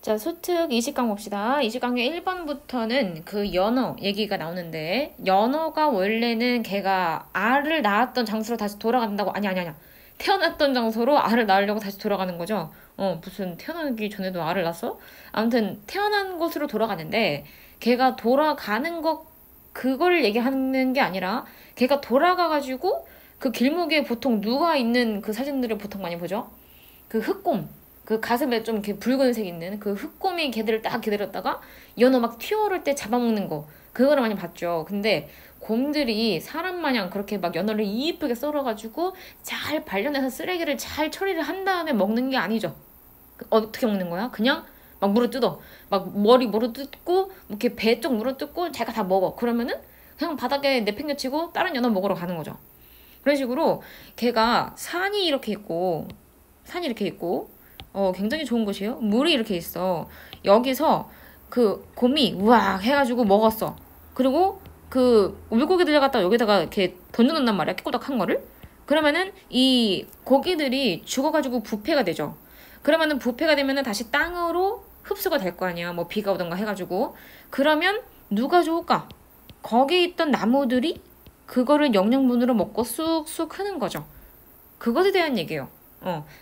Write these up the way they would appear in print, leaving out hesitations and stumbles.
자, 소특 20강 봅시다. 20강의 1번부터는 그 연어 얘기가 나오는데, 연어가 원래는 걔가 알을 낳았던 장소로 다시 돌아간다고, 아니야. 태어났던 장소로 알을 낳으려고 다시 돌아가는 거죠. 무슨 태어나기 전에도 알을 낳았어? 아무튼 태어난 곳으로 돌아가는데, 걔가 돌아가는 것, 그걸 얘기하는 게 아니라, 걔가 돌아가가지고 그 길목에 보통 누가 있는 그 사진들을 보통 많이 보죠? 그 흑곰, 그 가슴에 좀 이렇게 붉은색 있는 그 흑곰이 걔들을 딱 기다렸다가 연어 막 튀어오를 때 잡아먹는 거, 그거를 많이 봤죠. 근데 곰들이 사람 마냥 그렇게 막 연어를 이쁘게 썰어가지고 잘 발견해서 쓰레기를 잘 처리를 한 다음에 먹는 게 아니죠. 어떻게 먹는 거야? 그냥 막 물어뜯어. 막 머리 물어뜯고 이렇게 배 쪽 물어뜯고 자기가 다 먹어. 그러면은 그냥 바닥에 내팽겨치고 다른 연어 먹으러 가는 거죠. 그런 식으로 걔가 산이 이렇게 있고, 굉장히 좋은 곳이에요. 물이 이렇게 있어. 여기서 그 곰이 우악 해가지고 먹었어. 그리고 그 물고기들 갖다 여기다가 이렇게 던져놓는단 말이야. 깨꼬닥한 거를. 그러면은 이 고기들이 죽어가지고 부패가 되죠. 그러면은 부패가 되면은 다시 땅으로 흡수가 될 거 아니야. 뭐 비가 오던가 해가지고. 그러면 누가 좋을까? 거기에 있던 나무들이 그거를 영양분으로 먹고 쑥쑥 크는 거죠. 그것에 대한 얘기예요.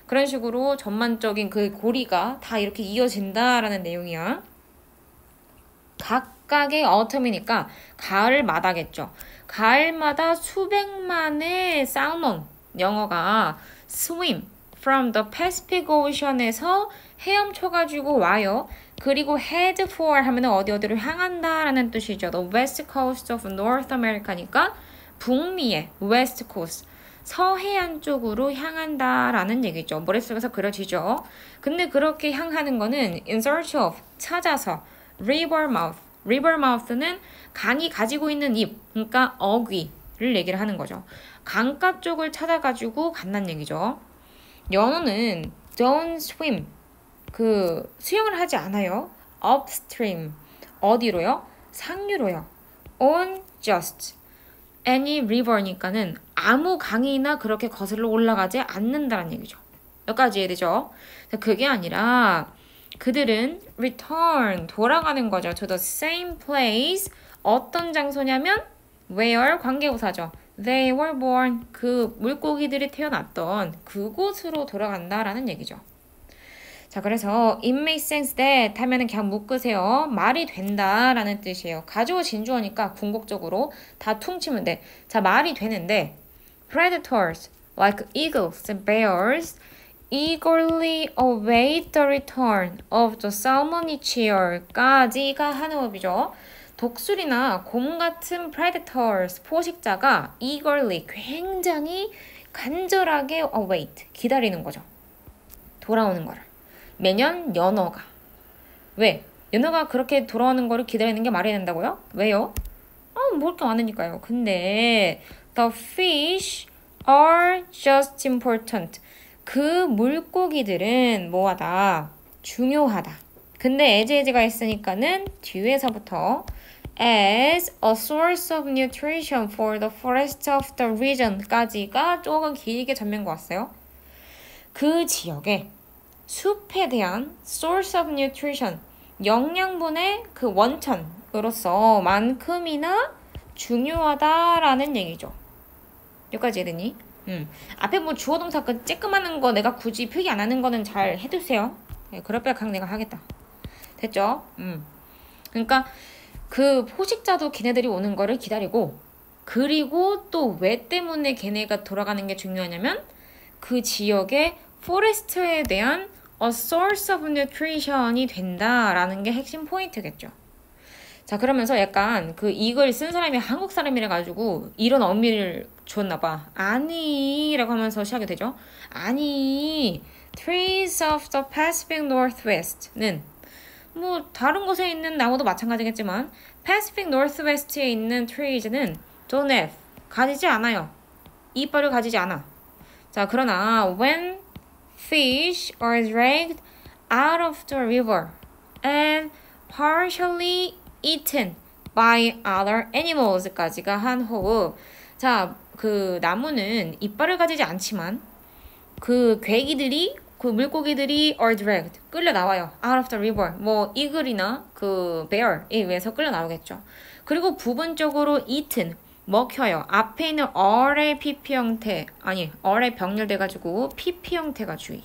그런 식으로 전반적인 그 고리가 다 이렇게 이어진다라는 내용이야. 각각의 어텀이니까 가을마다겠죠. 가을마다 수백만의 살몬, 영어가 swim from the Pacific Ocean에서 헤엄쳐가지고 와요. 그리고 head for 하면 어디를 향한다라는 뜻이죠. The west coast of North America니까 북미의 west coast. 서해안 쪽으로 향한다라는 얘기죠. 머릿속에서 그려지죠. 근데 그렇게 향하는 거는 in search of, 찾아서, river mouth. river mouth는 강이 가지고 있는 입, 그러니까 어귀를 얘기를 하는 거죠. 강가 쪽을 찾아가지고 간다는 얘기죠. 연어는 don't swim, 그 수영을 하지 않아요. upstream, 어디로요? 상류로요. on just any river니까는 아무 강이나 그렇게 거슬러 올라가지 않는다는 얘기죠. 여기까지 이해되죠? 그게 아니라 그들은 return, 돌아가는 거죠. to the same place. 어떤 장소냐면 where, 관계부사죠. They were born, 그 물고기들이 태어났던 그곳으로 돌아간다라는 얘기죠. 자, 그래서 it makes sense that 하면은 그냥 묶으세요. 말이 된다라는 뜻이에요. 가지고 진주어니까 궁극적으로 다 퉁치면 돼. 자, 말이 되는데 predators like eagles and bears eagerly await the return of the salmon each year까지가 한 호흡이죠. 독수리나 곰 같은 predators, 포식자가 eagerly, 굉장히 간절하게 await, 기다리는 거죠. 돌아오는 거를. 매년 연어가. 왜? 연어가 그렇게 돌아오는 거를 기다리는 게 말이 된다고요? 왜요? 먹을 게 많으니까요. 근데 the fish are just important. 그 물고기들은 뭐하다? 중요하다. 근데 as가 있으니까는 뒤에서부터 as a source of nutrition for the forest of the region까지가 조금 길게 전면과 왔어요. 그 지역에 숲에 대한 source of nutrition, 영양분의 그 원천으로서 만큼이나 중요하다라는 얘기죠. 여기까지 이해되니? 앞에 뭐 주어 동사 그 쬐끄마한 거 내가 굳이 표기 안 하는 거는 잘 해두세요. 그럴 바에 내가 하겠다. 됐죠? 그러니까 그 포식자도 걔네들이 오는 거를 기다리고, 그리고 또 왜 때문에 걔네가 돌아가는 게 중요하냐면 그 지역의 포레스트에 대한 a source of nutrition이 된다라는 게 핵심 포인트겠죠. 자, 그러면서 약간 그 이걸 쓴 사람이 한국 사람이라 가지고 이런 의미를 줬나 봐. 아니라고 하면서 시작이 되죠. 아니, trees of the Pacific Northwest는 뭐 다른 곳에 있는 나무도 마찬가지겠지만 Pacific Northwest에 있는 trees는 don't have, 가지지 않아요. 이빨을 가지지 않아. 자, 그러나 when fish are dragged out of the river and partially eaten by other animals까지가 한 호흡. 자, 그 나무는 이빨을 가지지 않지만 그 괴기들이 그 물고기들이 are dragged, 끌려 나와요. out of the river. 뭐 eagle이나 그 bear에 의해서 끌려 나오겠죠. 그리고 부분적으로 eaten, 먹혀요. 앞에 있는 어의 PP 형태, 아니 어의 병렬돼가지고 PP 형태가 주의.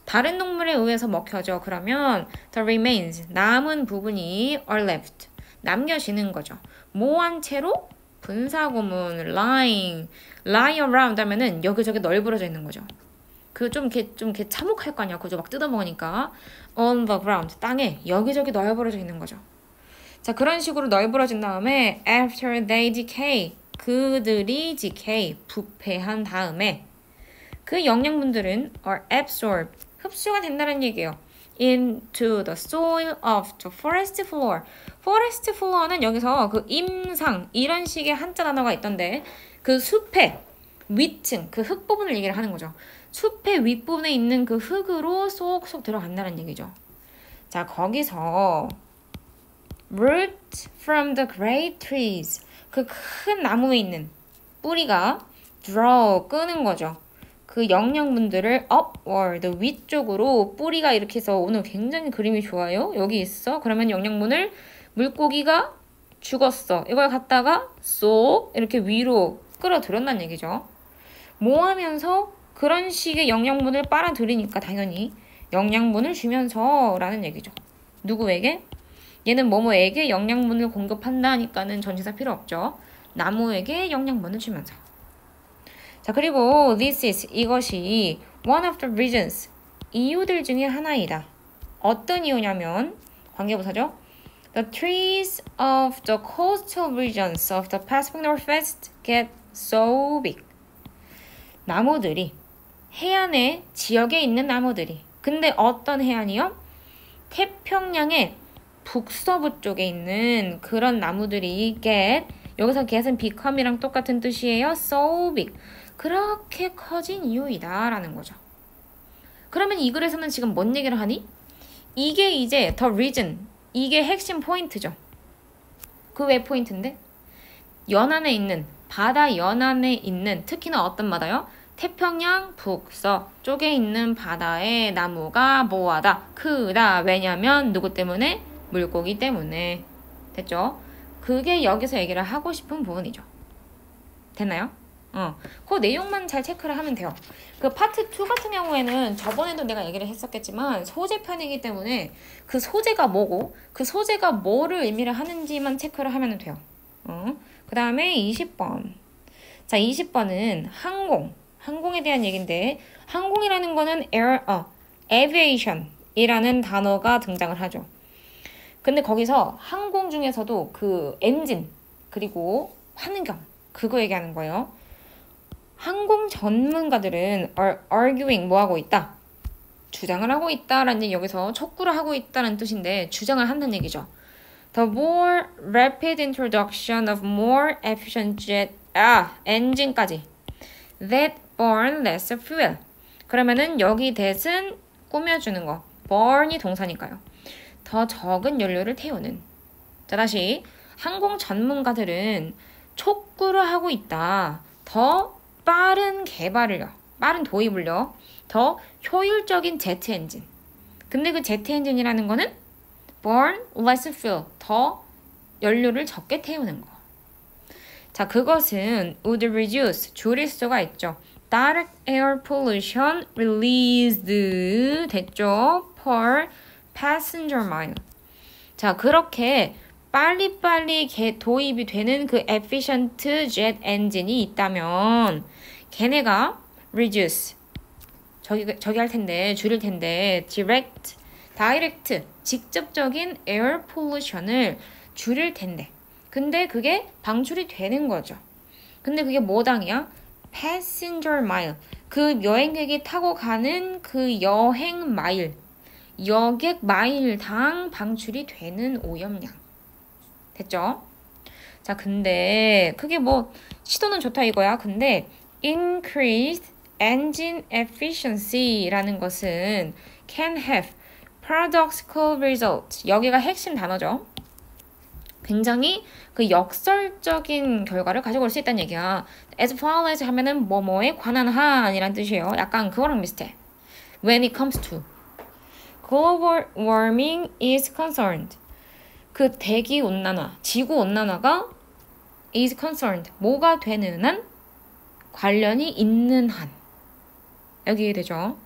다른 동물에 의해서 먹혀져. 그러면 the remains, 남은 부분이 are left, 남겨지는 거죠. 모한 채로 분사구문 lying, lie around 하면은 여기저기 널브러져 있는 거죠. 그 좀 이렇게 참혹할 거 아니야. 그죠? 막 뜯어먹으니까. on the ground, 땅에 여기저기 널브러져 있는 거죠. 자, 그런 식으로 널브러진 다음에 after they decay, 그들이 decay, 부패한 다음에 그 영양분들은 are absorbed, 흡수가 된다는 얘기예요. into the soil of the forest floor. forest floor는 여기서 그 임상 이런 식의 한자 단어가 있던데 그 숲의 위층, 그 흙 부분을 얘기를 하는 거죠. 숲의 윗부분에 있는 그 흙으로 쏙쏙 들어간다는 얘기죠. 자, 거기서 root from the great trees, 그 큰 나무에 있는 뿌리가 draw, 끄는 거죠. 그 영양분들을 upward, 위쪽으로 뿌리가 이렇게 해서 오늘 굉장히 그림이 좋아요. 여기 있어. 그러면 영양분을 물고기가 죽었어. 이걸 갖다가 쏙 이렇게 위로 끌어들였다는 얘기죠. 뭐 하면서 그런 식의 영양분을 빨아들이니까 당연히 영양분을 주면서 라는 얘기죠. 누구에게? 얘는 뭐뭐에게 영양분을 공급한다니까는 전치사 필요 없죠. 나무에게 영양분을 주면서. 자, 그리고 this is, 이것이 one of the reasons, 이유들 중에 하나이다. 어떤 이유냐면 관계부사죠. The trees of the coastal regions of the Pacific Northwest get so big. 나무들이, 해안의 지역에 있는 나무들이, 근데 어떤 해안이요? 태평양의 북서부 쪽에 있는 그런 나무들이 get, 여기서 get은 become이랑 똑같은 뜻이에요. so big, 그렇게 커진 이유이다 라는 거죠. 그러면 이 글에서는 지금 뭔 얘기를 하니? 이게 이제 the reason, 이게 핵심 포인트죠. 그 왜 포인트인데? 연안에 있는, 바다 연안에 있는, 특히나 어떤 바다요? 태평양 북서 쪽에 있는 바다의 나무가 뭐하다? 크다. 왜냐면 누구 때문에? 물고기 때문에. 됐죠? 그게 여기서 얘기를 하고 싶은 부분이죠. 됐나요? 그 내용만 잘 체크를 하면 돼요. 그 파트 2 같은 경우에는 저번에도 내가 얘기를 했었겠지만 소재편이기 때문에 그 소재가 뭐고 그 소재가 뭐를 의미를 하는지만 체크를 하면 돼요. 그 다음에 20번. 자, 20번은 항공에 대한 얘기인데 항공이라는 거는 aviation이라는 단어가 등장을 하죠. 근데 거기서 항공 중에서도 그 엔진 그리고 환경 그거 얘기하는 거예요. 항공 전문가들은 arguing 뭐 하고 있다? 주장을 하고 있다라는 얘기, 여기서 촉구를 하고 있다는 뜻인데 주장을 한다는 얘기죠. The more rapid introduction of more efficient jet 엔진까지 that burn less fuel. 그러면은 여기 that은 꾸며주는 거, burn이 동사니까요. 더 적은 연료를 태우는. 자, 다시 항공 전문가들은 촉구를 하고 있다. 더 빠른 개발을요. 빠른 도입을요. 더 효율적인 제트 엔진. 근데 그 제트 엔진이라는 거는 burn less fuel. 더 연료를 적게 태우는 거. 자, 그것은 would reduce. 줄일 수가 있죠. direct air pollution released. 됐죠? per passenger mile. 자, 그렇게 빨리빨리 도입이 되는 그 efficient jet 엔진이 있다면 걔네가 reduce 저기 할 텐데 줄일 텐데 direct 직접적인 air pollution을 줄일 텐데 근데 그게 방출이 되는 거죠. 근데 그게 뭐 당이야? passenger mile. 그 여행객이 타고 가는 그 여행 마일, 여객 마일당 방출이 되는 오염량. 됐죠? 자, 근데 그게 뭐 시도는 좋다 이거야. 근데 increased engine efficiency라는 것은 can have paradoxical results. 여기가 핵심 단어죠. 굉장히 그 역설적인 결과를 가지고 올 수 있다는 얘기야. as far as 하면은 뭐뭐에 관한 한이란 뜻이에요. 약간 그거랑 비슷해. when it comes to global warming is concerned. 그 대기 온난화, 지구 온난화가 is concerned. 뭐가 되는 한? 관련이 있는 한. 여기 되죠.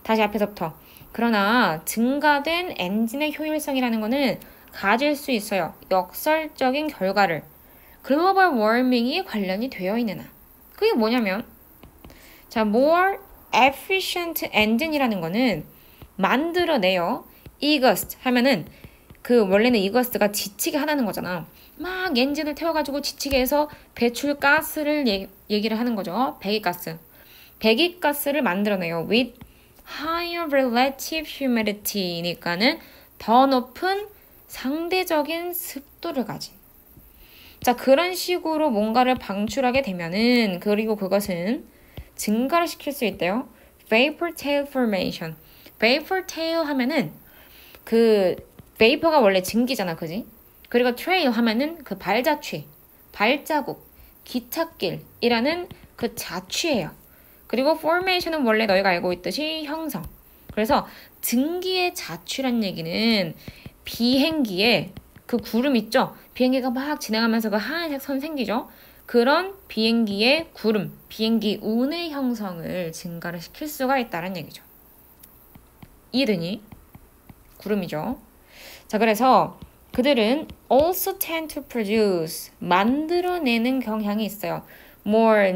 다시 앞에서부터. 그러나 증가된 엔진의 효율성이라는 거는 가질 수 있어요. 역설적인 결과를. 글로벌 워밍이 관련이 되어 있는 한. 그게 뭐냐면 자, more efficient engine이라는 거는 만들어내요. exhaust 하면은 그 원래는 exhaust가 지치게 하라는 거잖아. 막 엔진을 태워가지고 지치게 해서 배출가스를 얘기를 하는 거죠. 배기가스. 배기가스를 만들어내요. with higher relative humidity니까는 더 높은 상대적인 습도를 가진. 자, 그런 식으로 뭔가를 방출하게 되면은 그리고 그것은 증가를 시킬 수 있대요. vapor tail formation. vapor tail 하면은 그 vapor가 원래 증기잖아, 그지? 그리고 trail 하면은 그 발자취, 발자국, 기찻길이라는 그 자취예요. 그리고 formation은 원래 너희가 알고 있듯이 형성. 그래서 증기의 자취란 얘기는 비행기에 그 구름 있죠? 비행기가 막 진행하면서 그 하얀색 선 생기죠? 그런 비행기의 구름, 비행기 운의 형성을 증가를 시킬 수가 있다는 얘기죠. 이해되니? 구름이죠. 자, 그래서 그들은 also tend to produce, 만들어내는 경향이 있어요. more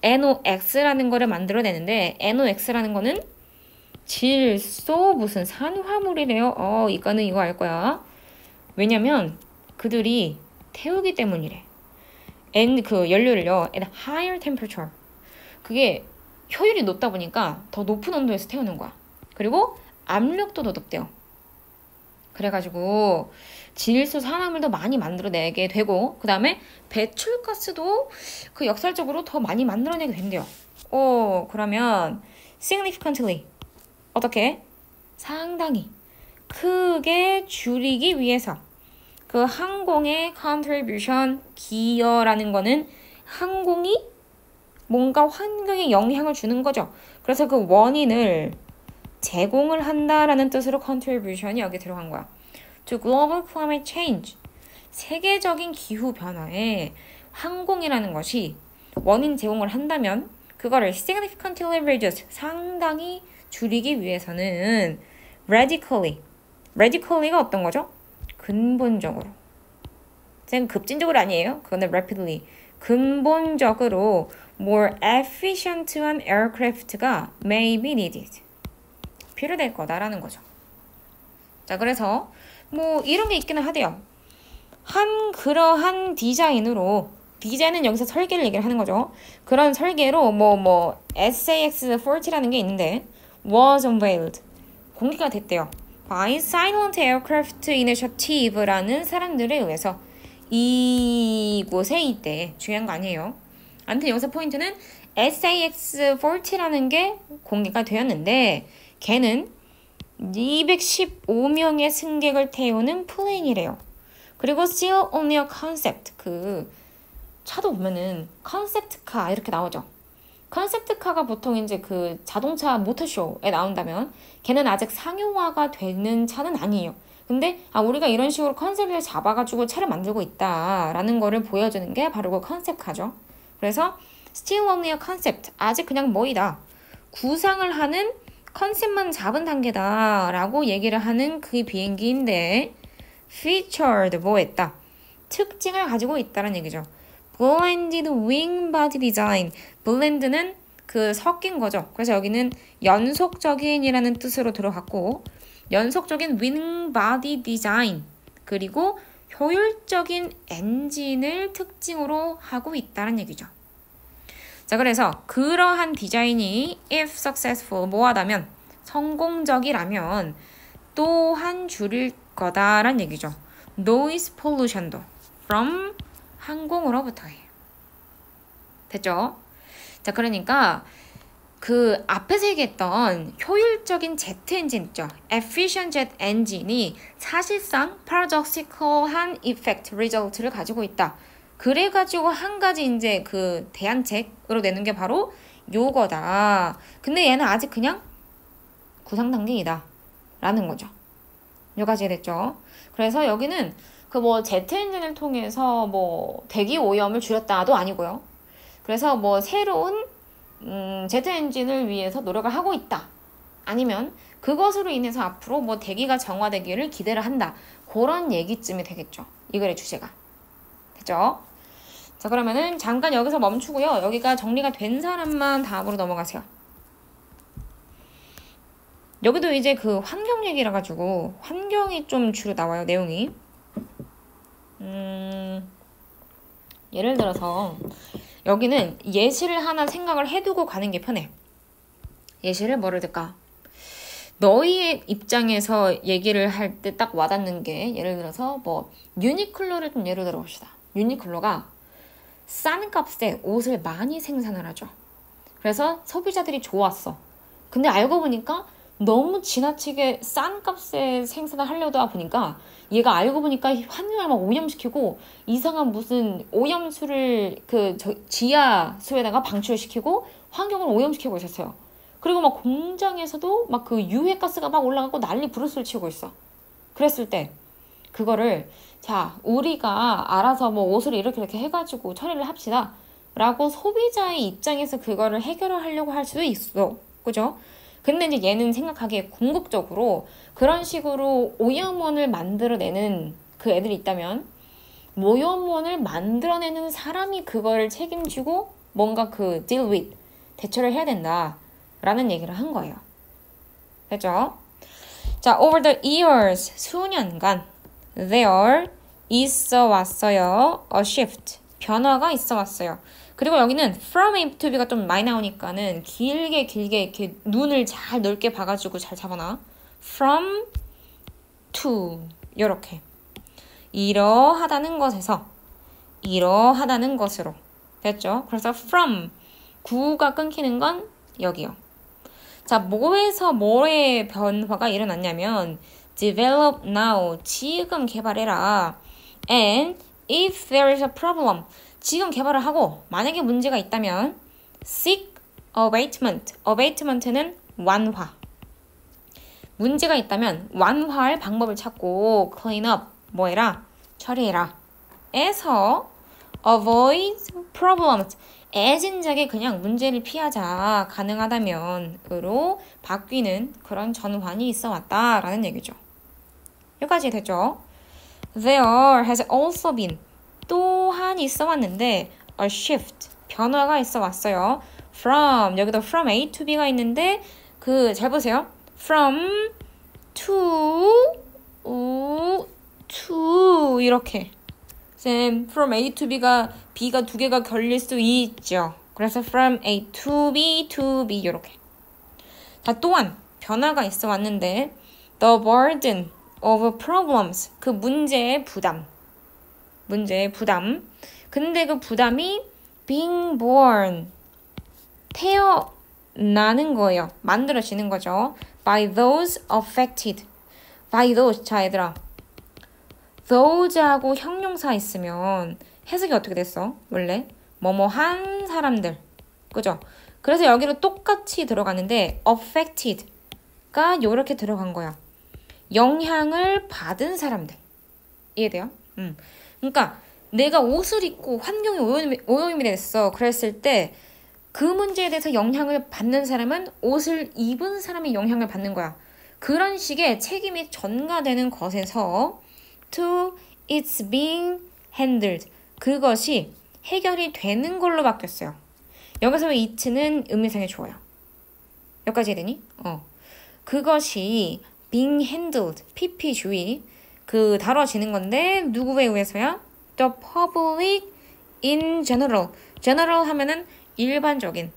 NOx라는 거를 만들어내는데 NOx라는 거는 질소 무슨 산화물이래요. 이거는 이거 알 거야. 왜냐면 그들이 태우기 때문이래. 그 연료를요, at higher temperature. 그게 효율이 높다 보니까 더 높은 온도에서 태우는 거야. 그리고 압력도 더 높대요. 그래가지고 질소 산화물도 많이 만들어내게 되고 그 다음에 배출가스도 그 역설적으로 더 많이 만들어내게 된대요. 그러면 significantly 어떻게? 상당히 크게 줄이기 위해서 그 항공의 contribution 기여라는 거는 항공이 뭔가 환경에 영향을 주는 거죠. 그래서 그 원인을 제공을 한다라는 뜻으로 contribution이 여기 들어간 거야. To global climate change. 세계적인 기후 변화에 항공이라는 것이 원인 제공을 한다면 그거를 significantly reduce, 상당히 줄이기 위해서는 radically가 어떤 거죠? 근본적으로. 쌤 급진적으로 아니에요. 그거는 rapidly. 근본적으로 more efficient한 aircraft가 may be needed. 필요될 거다라는 거죠. 자, 그래서 뭐 이런 게 있기는 하대요. 그러한 디자인은 여기서 설계를 얘기를 하는 거죠. 그런 설계로 SAS-40라는 게 있는데 was unveiled. 공개가 됐대요. by Silent Aircraft Initiative라는 사람들에 의해서 이곳에 이때 중요한 거 아니에요. 아무튼 여기서 포인트는 SAS-40라는 게 공개가 되었는데 걔는 215명의 승객을 태우는 플레인이래요. 그리고 still only a concept. 그 차도 보면은 컨셉트카 이렇게 나오죠. 컨셉트카가 보통 이제 그 자동차 모터쇼에 나온다면 걔는 아직 상용화가 되는 차는 아니에요. 근데 우리가 이런 식으로 컨셉을 잡아가지고 차를 만들고 있다라는 거를 보여주는 게 바로 그 컨셉카죠. 그래서 still only a concept. 아직 그냥 뭐이다. 구상을 하는 컨셉만 잡은 단계다라고 얘기를 하는 그 비행기인데 featured 뭐했다. 특징을 가지고 있다는 얘기죠. blended wing body design. blend는 그 섞인 거죠. 그래서 여기는 연속적인이라는 뜻으로 들어갔고 연속적인 wing body design 그리고 효율적인 엔진을 특징으로 하고 있다는 얘기죠. 자, 그래서 그러한 디자인이 if successful 뭐하다면 성공적이라면 또한 줄일 거다란 얘기죠. noise pollution도 from 항공으로부터예요. 됐죠? 자, 그러니까 그 앞에서 얘기했던 효율적인 제트 엔진 있죠. efficient jet engine이 사실상 paradoxical한 effect, result를 가지고 있다. 그래가지고 한 가지 이제 그 대안책으로 내는 게 바로 요거다. 근데 얘는 아직 그냥 구상 단계이다 라는 거죠. 여기까지 됐죠. 그래서 여기는 그 뭐 제트 엔진을 통해서 뭐 대기 오염을 줄였다도 아니고요. 그래서 뭐 새로운 제트 엔진을 위해서 노력을 하고 있다. 아니면 그것으로 인해서 앞으로 뭐 대기가 정화되기를 기대를 한다. 그런 얘기쯤이 되겠죠. 이 글의 주제가. 됐죠? 자, 그러면은 잠깐 여기서 멈추고요. 여기가 정리가 된 사람만 다음으로 넘어가세요. 여기도 이제 그 환경 얘기라 가지고 환경이 좀 주로 나와요. 내용이. 예를 들어서 여기는 예시를 하나 생각을 해두고 가는 게 편해. 예시를 뭐를 들까? 너희의 입장에서 얘기를 할 때 딱 와닿는 게 예를 들어서 뭐 유니클로를 좀 예를 들어 봅시다. 유니클로가 싼 값에 옷을 많이 생산을 하죠. 그래서 소비자들이 좋았어. 근데 알고 보니까 너무 지나치게 싼 값에 생산을 하려다 보니까 얘가 알고 보니까 환경을 막 오염시키고 이상한 무슨 오염수를 그 지하수에다가 방출시키고 환경을 오염시키고 있었어요. 그리고 막 공장에서도 막 그 유해가스가 막 올라가고 난리 부르스를 치고 있어. 그랬을 때 그거를 자 우리가 알아서 뭐 옷을 이렇게 해가지고 처리를 합시다 라고 소비자의 입장에서 그거를 해결을 하려고 할 수도 있어. 그죠? 근데 이제 얘는 생각하기에 궁극적으로 그런 식으로 오염원을 만들어내는 그 애들이 있다면 오염원을 만들어내는 사람이 그거를 책임지고 뭔가 그 deal with 대처를 해야 된다 라는 얘기를 한 거예요. 됐죠? 자, over the years 수년간 there 있어 왔어요. a shift 변화가 있어 왔어요. 그리고 여기는 from A to B가 좀 많이 나오니까는 길게 이렇게 눈을 잘 넓게 봐가지고 잘 잡아놔. from to 이렇게 이러하다는 것에서 이러하다는 것으로 됐죠? 그래서 from 구가 끊기는 건 여기요. 자, 뭐에서 뭐의 변화가 일어났냐면 develop now 지금 개발해라 and if there is a problem 지금 개발을 하고 만약에 문제가 있다면 seek abatement abatement는 완화 문제가 있다면 완화할 방법을 찾고 clean up 뭐해라 처리해라 에서 avoid problems 애진작에 그냥 문제를 피하자 가능하다면으로 바뀌는 그런 전환이 있어 왔다라는 얘기죠. 여기까지 됐죠? There has also been 또한 있어 왔는데 a shift 변화가 있어 왔어요. From 여기도 from A to B가 있는데 그 잘 보세요. From to 이렇게 from A to B가 두 개가 걸릴 수 있죠. 그래서 from A to B 이렇게. 자, 또한 변화가 있어 왔는데 the burden of problems 그 문제의 부담. 근데 그 부담이 being born 태어나는 거예요. 만들어지는 거죠. by those affected. by those 자 얘들아 those하고 형용사 있으면 해석이 어떻게 됐어? 원래 뭐뭐한 사람들 그죠? 그래서 여기로 똑같이 들어가는데 affected가 요렇게 들어간 거야. 영향을 받은 사람들 이해돼요? 그러니까 내가 옷을 입고 환경이 오염이 됐어. 그랬을 때 그 문제에 대해서 영향을 받는 사람은 옷을 입은 사람이 영향을 받는 거야. 그런 식의 책임이 전가되는 것에서 to it's being handled 그것이 해결이 되는 걸로 바뀌었어요. 여기서 it는 의미상에 좋아요. 여기까지 되니? 그것이 being handled PP 주의 그 다뤄지는 건데 누구에 의해서야? The public in general. general 하면은 일반적인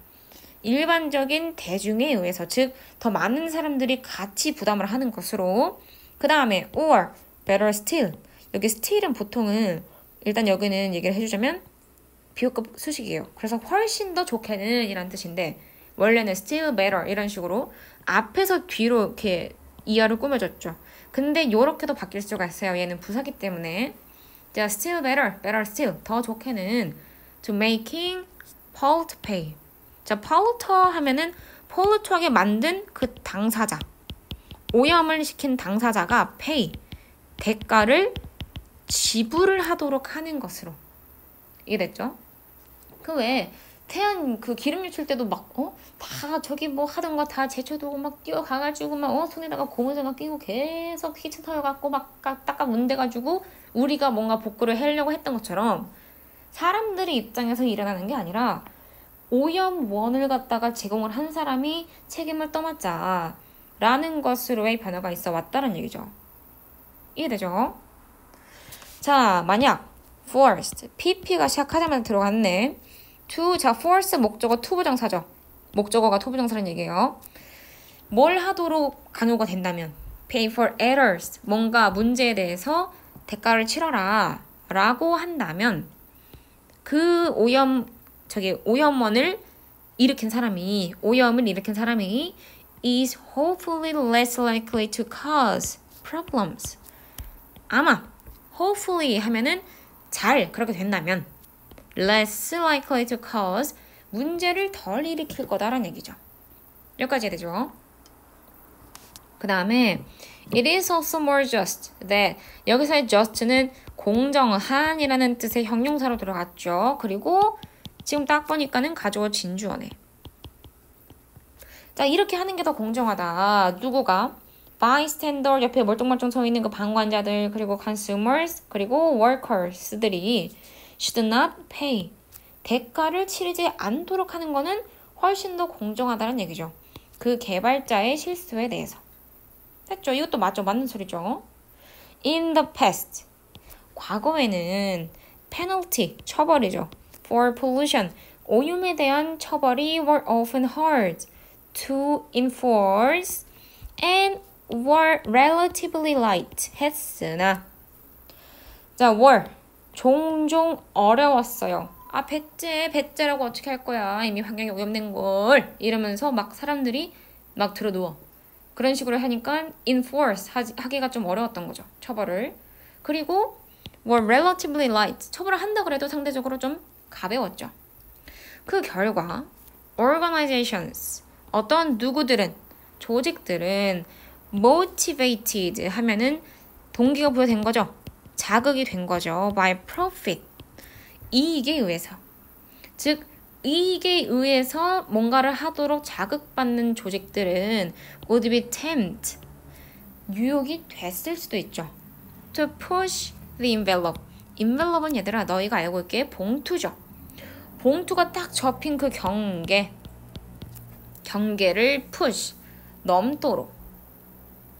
대중에 의해서 즉 더 많은 사람들이 같이 부담을 하는 것으로 그 다음에 or better still 여기 still은 보통은 일단 여기는 얘기를 해주자면 비호급 수식이에요. 그래서 훨씬 더 좋게는 이란 뜻인데 원래는 still better 이런 식으로 앞에서 뒤로 이렇게 이하를 꾸며줬죠. 근데 요렇게도 바뀔 수가 있어요. 얘는 부사기 때문에 자, still better still 더 좋게는 to making Paul to pay 자, polluter 하면은 pollute하게 만든 그 당사자 오염을 시킨 당사자가 pay, 대가를 지불을 하도록 하는 것으로. 이해됐죠? 그 외에 태안 그 기름 유출 때도 막 다 저기 뭐 하던 거 다 제쳐두고 막 뛰어가가지고 막 손에다가 고무장갑 끼고 계속 키친 타월 갖고 막 닦아 문대가지고 우리가 뭔가 복구를 하려고 했던 것처럼 사람들의 입장에서 일어나는 게 아니라 오염원을 갖다가 제공을 한 사람이 책임을 떠맡자라는 것으로의 변화가 있어 왔다는 얘기죠. 이해되죠? 자, 만약 first, pp가 시작하자마자 들어갔네. to, 자, first 목적어 투부정사죠. 목적어가 투부정사라는 얘기예요. 뭘 하도록 강요가 된다면 pay for errors, 뭔가 문제에 대해서 대가를 치러라 라고 한다면 그 오염원을 일으킨 사람이, 오염을 일으킨 사람이 is hopefully less likely to cause problems. 아마 hopefully 하면은 잘 그렇게 된다면 less likely to cause 문제를 덜 일으킬 거다라는 얘기죠. 여기까지 되죠. 그 다음에 it is also more just that 여기서의 just는 공정한이라는 뜻의 형용사로 들어갔죠. 그리고 지금 딱 보니까는 가주어 진주어네. 자, 이렇게 하는 게 더 공정하다. 누구가? bystander 옆에 멀뚱멀뚱 서 있는 그 방관자들, 그리고 consumers, 그리고 workers들이 should not pay. 대가를 치르지 않도록 하는 거는 훨씬 더 공정하다는 얘기죠. 그 개발자의 실수에 대해서. 됐죠? 이것도 맞죠? 맞는 소리죠. In the past. 과거에는 penalty, 처벌이죠. For pollution, 오염에 대한 처벌이 were often hard to enforce and were relatively light. 했으나 자, were 종종 어려웠어요. 아, 배째라고 어떻게 할 거야. 이미 환경이 오염된 걸. 이러면서 막 사람들이 막 들어누워. 그런 식으로 하니까 enforce 하기가 좀 어려웠던 거죠. 처벌을. 그리고 were relatively light. 처벌을 한다 그래도 상대적으로 좀 가벼웠죠. 그 결과 organizations, 어떤 누구들은, 조직들은 motivated 하면은 동기가 부여된 거죠. 자극이 된 거죠. by profit. 이익에 의해서. 즉 이익에 의해서 뭔가를 하도록 자극받는 조직들은 would be tempted, 유혹이 됐을 수도 있죠. to push the envelope. envelope는 얘들아 너희가 알고 있게 봉투죠. 봉투가 딱 접힌 그 경계를 push, 넘도록.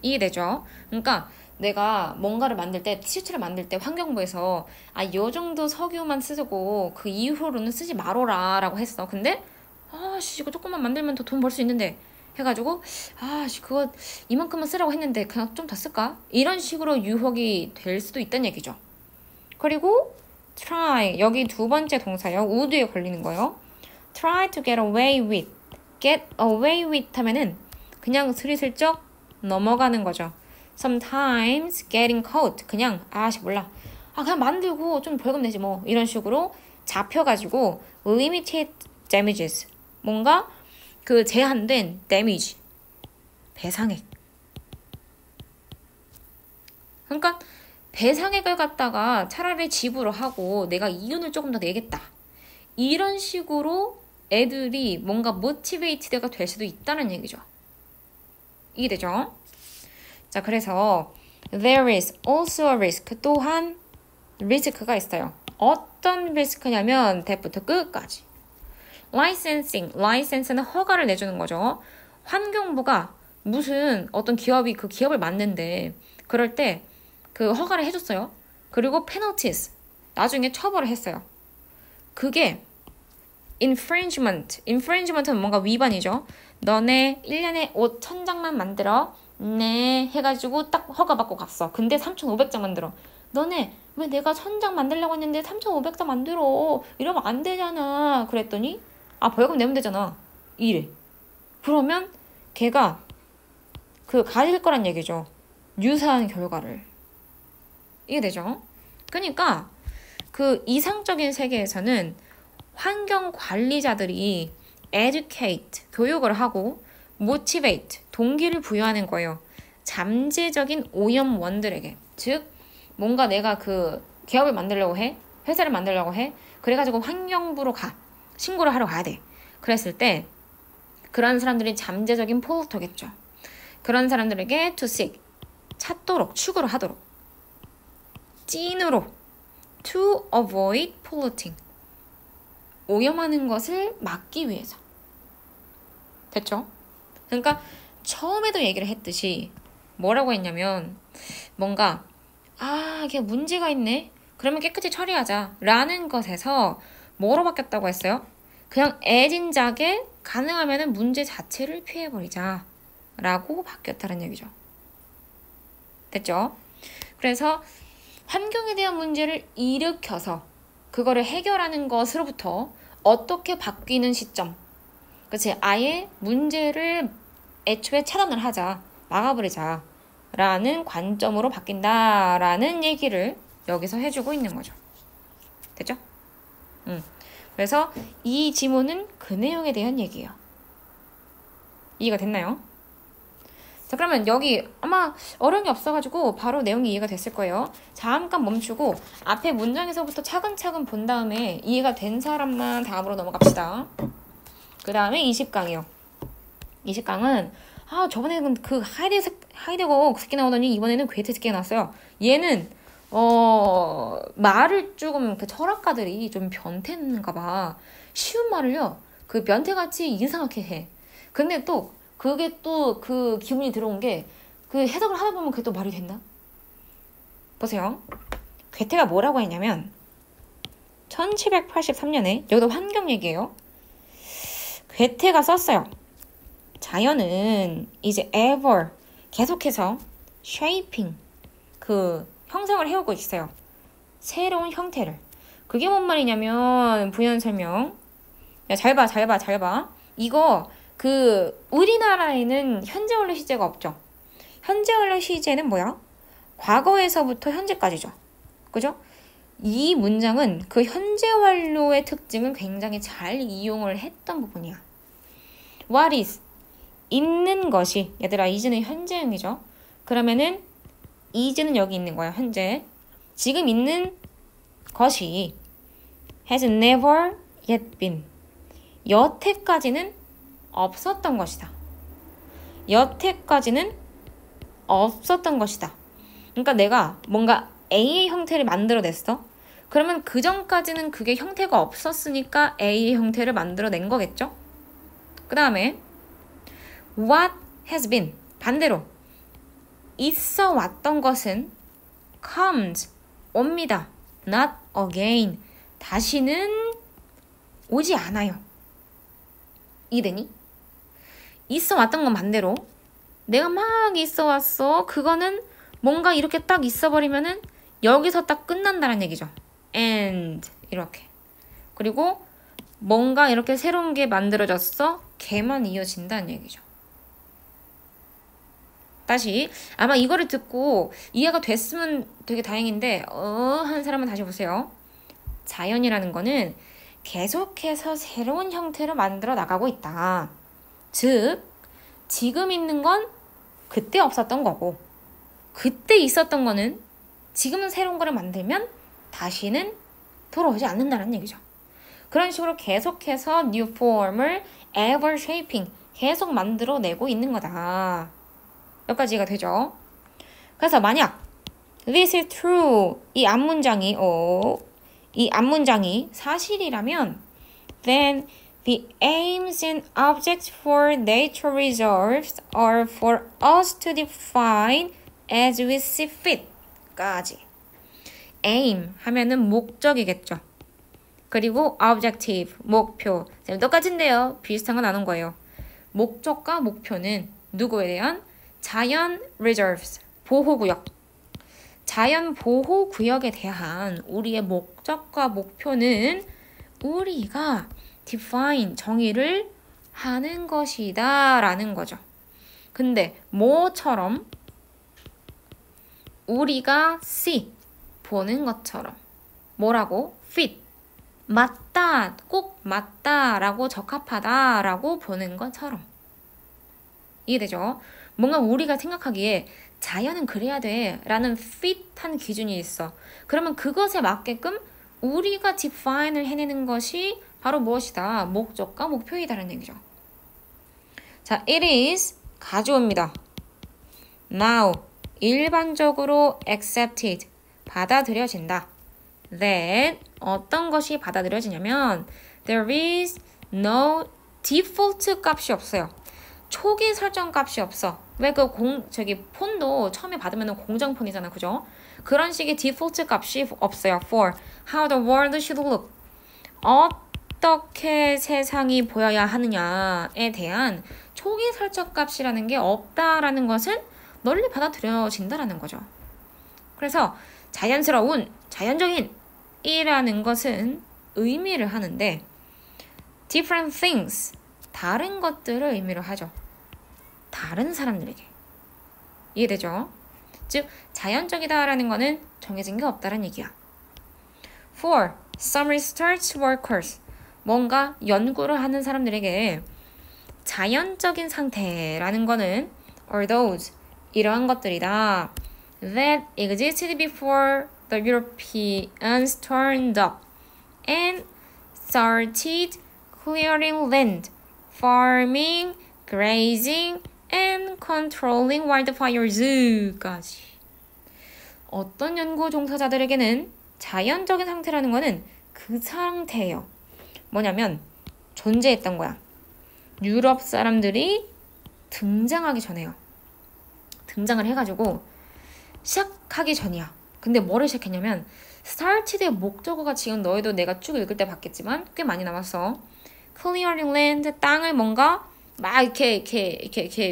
이해되죠? 그러니까 내가 뭔가를 만들 때, 티셔츠를 만들 때 환경부에서 요 정도 석유만 쓰고 그 이후로는 쓰지 말어라 라고 했어. 근데 이거 조금만 만들면 더 돈 벌 수 있는데 해가지고 그거 이만큼만 쓰라고 했는데 그냥 좀 더 쓸까? 이런 식으로 유혹이 될 수도 있다는 얘기죠. 그리고 try, 여기 두 번째 동사요. would에 걸리는 거요. try to get away with. get away with 하면은 그냥 스리슬쩍 넘어가는 거죠. Sometimes getting caught. 그냥 몰라. 그냥 만들고 좀 벌금 내지 뭐. 이런 식으로 잡혀가지고 limited damages. 뭔가 그 제한된 damage. 배상액. 그러니까 배상액을 갖다가 차라리 지불을 하고 내가 이윤을 조금 더 내겠다. 이런 식으로 애들이 뭔가 motivated가 될 수도 있다는 얘기죠. 이해되죠? 자, 그래서 there is also a risk. 또한 리스크가 있어요. 어떤 리스크냐면 대부터 끝까지. license는 허가를 내주는 거죠. 환경부가 무슨 어떤 기업이 그 기업을 맡는데 그럴 때 그 허가를 해줬어요. 그리고 penalties, 나중에 처벌을 했어요. 그게 infringement는 뭔가 위반이죠. 너네 1년에 옷 1000장만 만들어. 네 해가지고 딱 허가받고 갔어. 근데 3,500장 만들어. 너네 왜 내가 1000장 만들려고 했는데 3,500장 만들어. 이러면 안 되잖아. 그랬더니 벌금 내면 되잖아. 이래. 그러면 걔가 가질 거란 얘기죠. 유사한 결과를. 이해되죠? 그러니까 그 이상적인 세계에서는 환경 관리자들이 educate, 교육을 하고 motivate, 동기를 부여하는 거예요. 잠재적인 오염원들에게, 즉 뭔가 내가 그 기업을 만들려고 해, 회사를 만들려고 해, 그래가지고 환경부로 신고를 하러 가야 돼. 그랬을 때 그런 사람들이 잠재적인 폴루터겠죠. 그런 사람들에게 to seek, 찾도록, 추구를 하도록, 찐으로 to avoid polluting, 오염하는 것을 막기 위해서. 됐죠? 그러니까 처음에도 얘기를 했듯이 뭐라고 했냐면 뭔가 이게 문제가 있네, 그러면 깨끗이 처리하자 라는 것에서 뭐로 바뀌었다고 했어요? 그냥 애진작에 가능하면 문제 자체를 피해버리자 라고 바뀌었다는 얘기죠. 됐죠? 그래서 환경에 대한 문제를 일으켜서 그거를 해결하는 것으로부터 어떻게 바뀌는 시점, 그치? 아예 문제를 애초에 차단을 하자, 막아버리자 라는 관점으로 바뀐다라는 얘기를 여기서 해주고 있는 거죠. 됐죠? 그래서 이 지문은 그 내용에 대한 얘기예요. 이해가 됐나요? 자, 그러면 여기 아마 어려운 게 없어가지고 바로 내용이 이해가 됐을 거예요. 잠깐 멈추고 앞에 문장에서부터 차근차근 본 다음에 이해가 된 사람만 다음으로 넘어갑시다. 그 다음에 20강이요. 20강은 저번에는 그 하이데거 새끼 나오더니 이번에는 괴테 새끼가 나왔어요. 얘는 말을 조금 그 철학가들이 좀 변태인가 봐. 쉬운 말을요, 그 변태같이 이상하게 해. 근데 또 그게 또 그 기분이 들어온 게 그 해석을 하다 보면 그게 또 말이 된다. 보세요. 괴테가 뭐라고 했냐면 1783년에, 여기도 환경 얘기예요. 괴테가 썼어요. 자연은 이제 ever, 계속해서 shaping, 그 형성을 해오고 있어요. 새로운 형태를. 그게 뭔 말이냐면 부연 설명. 야, 잘 봐. 이거 우리나라에는 현재 완료 시제가 없죠. 현재 완료 시제는 뭐야? 과거에서부터 현재까지죠. 그죠? 이 문장은 그 현재 완료의 특징을 굉장히 잘 이용을 했던 부분이야. What is, 있는 것이, 얘들아 is는 현재형이죠. 그러면은 is는 여기 있는 거야, 현재. 지금 있는 것이 has never yet been, 여태까지는 없었던 것이다. 여태까지는 없었던 것이다. 그러니까 내가 뭔가 A의 형태를 만들어냈어. 그러면 그 전까지는 그게 형태가 없었으니까 A의 형태를 만들어낸 거겠죠? 그 다음에 what has been, 반대로 있어 왔던 것은 comes, 옵니다. not again, 다시는 오지 않아요. 이해되니? 있어 왔던 건 반대로 내가 막 있어 왔어. 그거는 뭔가 이렇게 딱 있어 버리면은 여기서 딱 끝난다는 얘기죠. and 이렇게. 그리고 뭔가 이렇게 새로운 게 만들어졌어. 걔만 이어진다는 얘기죠. 다시, 아마 이거를 듣고 이해가 됐으면 되게 다행인데 한 사람은 다시 보세요. 자연이라는 거는 계속해서 새로운 형태를 만들어 나가고 있다. 즉 지금 있는 건 그때 없었던 거고, 그때 있었던 거는 지금은 새로운 거를 만들면 다시는 돌아오지 않는다는 얘기죠. 그런 식으로 계속해서 new form을 ever shaping, 계속 만들어내고 있는 거다. 여기까지가 되죠. 그래서 만약 this is true, 이 앞문장이 사실이라면 then the aims and objects for nature reserves are for us to define as we see fit 까지. aim 하면은 목적이겠죠. 그리고 objective, 목표. 똑같은데요. 비슷한 거 나눈 거예요. 목적과 목표는 누구에 대한? 자연 reserves, 보호구역. 자연 보호구역에 대한 우리의 목적과 목표는 우리가 define, 정의를 하는 것이다 라는 거죠. 근데 뭐처럼? 우리가 see, 보는 것처럼. 뭐라고? fit, 맞다, 꼭 맞다 라고 적합하다 라고 보는 것처럼. 이해되죠? 뭔가 우리가 생각하기에 자연은 그래야 돼 라는 핏한 기준이 있어. 그러면 그것에 맞게끔 우리가 define을 해내는 것이 바로 무엇이다? 목적과 목표이다라는 얘기죠. 자, it is 가져옵니다. now 일반적으로 accepted 받아들여진다. that 어떤 것이 받아들여지냐면 there is no default 값이 없어요. 초기 설정 값이 없어. 왜 저기 폰도 처음에 받으면 공정폰이잖아. 그죠? 그런 식의 디폴트 값이 없어요. for how the world should look. 어떻게 세상이 보여야 하느냐에 대한 초기 설정 값이라는 게 없다라는 것은 널리 받아들여진다라는 거죠. 그래서 자연스러운, 자연적인 이라는 것은 의미를 하는데 different things, 다른 것들을 의미로 하죠. 다른 사람들에게. 이해되죠? 즉, 자연적이다라는 거는 정해진 게 없다라는 얘기야. For some research workers, 뭔가 연구를 하는 사람들에게 자연적인 상태라는 거는 are those, 이러한 것들이다. that existed before the Europeans turned up and started clearing land, farming, grazing, and controlling wildfires까지. 어떤 연구 종사자들에게는 자연적인 상태라는 거는 그 상태예요. 뭐냐면 존재했던 거야. 유럽 사람들이 등장하기 전에요. 등장을 해가지고 시작하기 전이야. 근데 뭐를 시작했냐면 started의 목적어가 지금 너희도 내가 쭉 읽을 때 봤겠지만 꽤 많이 남았어. clearing land, 땅을 뭔가 막 이렇게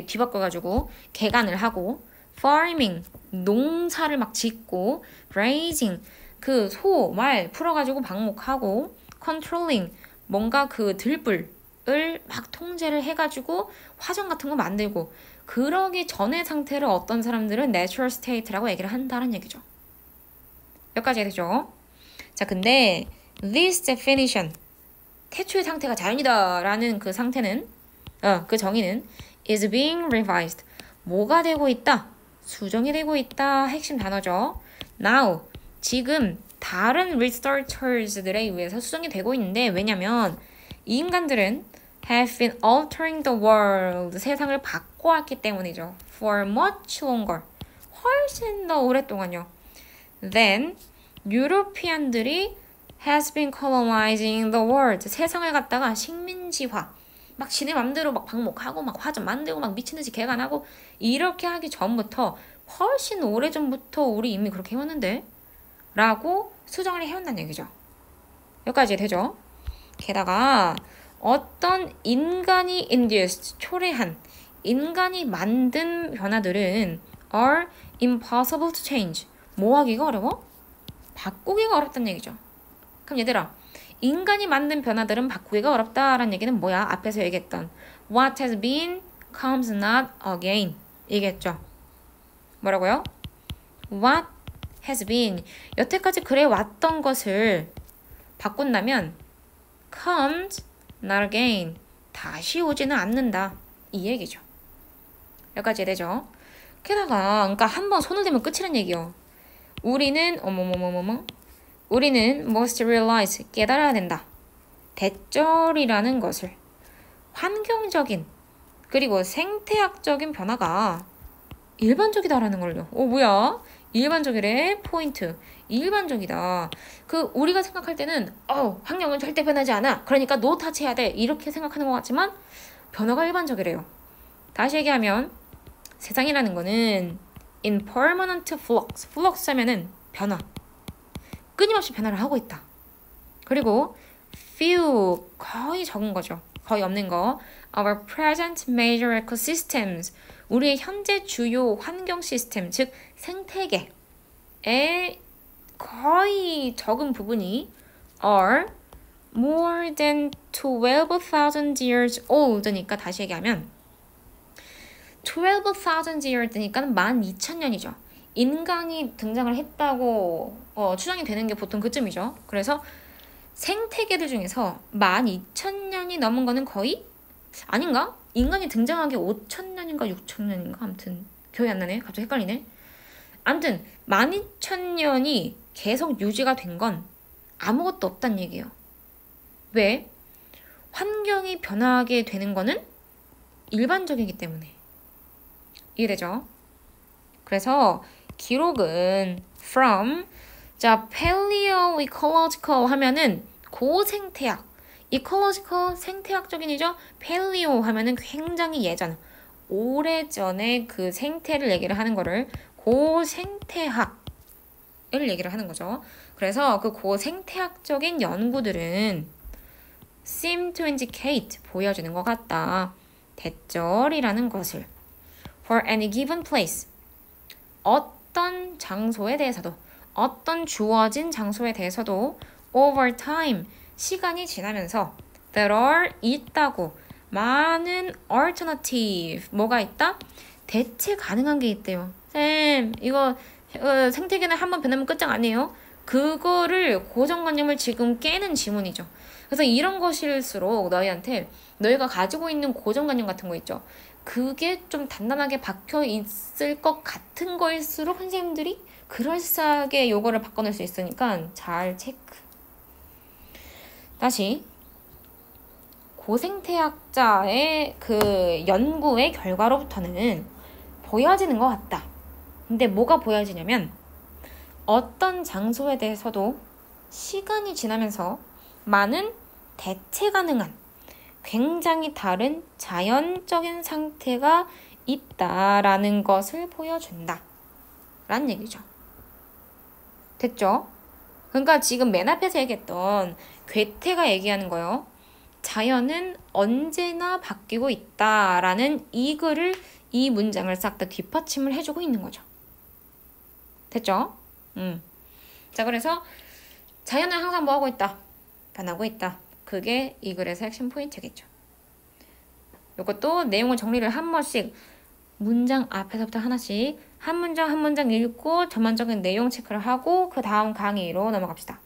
뒤바꿔가지고 개간을 하고 farming, 농사를 막 짓고 grazing, 그 소, 말 풀어가지고 방목하고 controlling, 뭔가 그 들불을 막 통제를 해가지고 화전 같은 거 만들고 그러기 전의 상태를 어떤 사람들은 natural state라고 얘기를 한다는 얘기죠. 여기까지 되죠? 자, 근데 this definition, 태초의 상태가 자연이다 라는 그 상태는 그 정의는 is being revised. 뭐가 되고 있다? 수정이 되고 있다. 핵심 단어죠. Now, 지금 다른 researchers들에 의해서 수정이 되고 있는데 왜냐면 이 인간들은 have been altering the world. 세상을 바꿔왔기 때문이죠. For much longer. 훨씬 더 오랫동안요. Then, 유로피안들이 has been colonizing the world. 세상을 갖다가 식민지화. 막 지네 맘대로 막 방목하고 막 화전 만들고 막 미친듯이 개간하고 이렇게 하기 전부터 훨씬 오래전부터 우리 이미 그렇게 해왔는데 라고 수정을 해온다는 얘기죠. 여기까지 되죠? 게다가 어떤 인간이 induced, 초래한 인간이 만든 변화들은 are impossible to change. 뭐 하기가 어려워? 바꾸기가 어렵다는 얘기죠. 그럼 얘들아, 인간이 만든 변화들은 바꾸기가 어렵다라는 얘기는 뭐야? 앞에서 얘기했던 What has been comes not again. 얘기했죠. 뭐라고요? What has been. 여태까지 그래 왔던 것을 바꾼다면 comes not again. 다시 오지는 않는다. 이 얘기죠. 여기까지 되죠. 게다가 그러니까 한번 손을 대면 끝이란 얘기요. 우리는 우리는 must realize, 깨달아야 된다. 대절이라는 것을 환경적인 그리고 생태학적인 변화가 일반적이다라는 걸요. 뭐야? 일반적이래. 포인트. 일반적이다. 우리가 생각할 때는 환경은 절대 변하지 않아. 그러니까 노 타치해야 돼. 이렇게 생각하는 것 같지만 변화가 일반적이래요. 다시 얘기하면 세상이라는 거는 in permanent flux. flux 하면은 변화. 끊임없이 변화를 하고 있다. 그리고 few, 거의 적은 거죠. 거의 없는 거. Our present major ecosystems, 우리의 현재 주요 환경 시스템, 즉 생태계의 거의 적은 부분이 are more than 12,000 years old니까 다시 얘기하면 12,000 years니까 12,000년이죠. 인간이 등장을 했다고 추정이 되는 게 보통 그쯤이죠. 그래서 생태계들 중에서 12,000년이 넘은 거는 거의 아닌가? 인간이 등장한 게 5천년인가 6천년인가 아무튼 기억이 안 나네. 갑자기 헷갈리네. 아무튼 12,000년이 계속 유지가 된 건 아무것도 없단 얘기예요. 왜? 환경이 변하게 되는 거는 일반적이기 때문에. 이해되죠? 그래서 기록은 from 자 paleoecological 하면은 고생태학 ecological 생태학적인이죠. paleo 하면은 굉장히 예전 오래전에 그 생태를 얘기를 하는 거를 고생태학을 얘기를 하는 거죠. 그래서 그 고생태학적인 연구들은 seem to indicate 보여주는 것 같다. 대절이라는 것을 for any given place 어떤 장소에 대해서도 어떤 주어진 장소에 대해서도 over time 시간이 지나면서 there are 있다고 많은 alternative 뭐가 있다? 대체 가능한 게 있대요. 쌤 이거 생태계는 한번 변하면 끝장 아니에요? 그거를 고정관념을 지금 깨는 지문이죠. 그래서 이런 것일수록 너희한테 너희가 가지고 있는 고정관념 같은 거 있죠. 그게 좀 단단하게 박혀 있을 것 같은 거일수록 선생님들이 그럴싸하게 요거를 바꿔낼 수 있으니까 잘 체크. 다시 고생태학자의 그 연구의 결과로부터는 보여지는 것 같다. 근데 뭐가 보여지냐면 어떤 장소에 대해서도 시간이 지나면서 많은 대체 가능한 굉장히 다른 자연적인 상태가 있다라는 것을 보여준다. 라는 얘기죠. 됐죠? 그러니까 지금 맨 앞에서 얘기했던 괴테가 얘기하는 거요. 자연은 언제나 바뀌고 있다라는 이 글을 이 문장을 싹 다 뒷받침을 해주고 있는 거죠. 됐죠? 자, 그래서 자연은 항상 뭐하고 있다? 변하고 있다. 그게 이 글에서 핵심 포인트겠죠. 이것도 내용을 정리를 한 번씩 문장 앞에서부터 하나씩 한 문장 한 문장 읽고 전반적인 내용 체크를 하고 그 다음 강의로 넘어갑시다.